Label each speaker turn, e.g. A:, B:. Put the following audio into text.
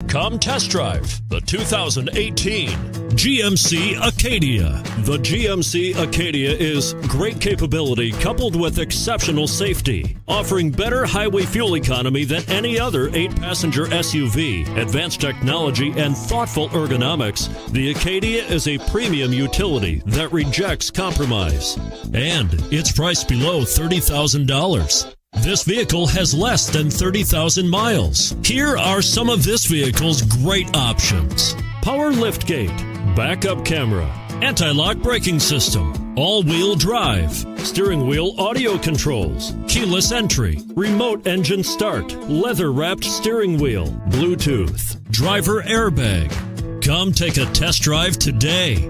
A: Come test drive the 2018 GMC Acadia. The GMC Acadia is great capability coupled with exceptional safety, offering better highway fuel economy than any other 8-passenger SUV. Advanced technology and thoughtful ergonomics, the Acadia is a premium utility that rejects compromise. And it's priced below $30,000. This vehicle has less than 30,000 miles. Here are some of this vehicle's great options: power liftgate, backup camera, anti-lock braking system, all-wheel drive, steering wheel audio controls, keyless entry, remote engine start, leather-wrapped steering wheel, Bluetooth, driver airbag. Come take a test drive today.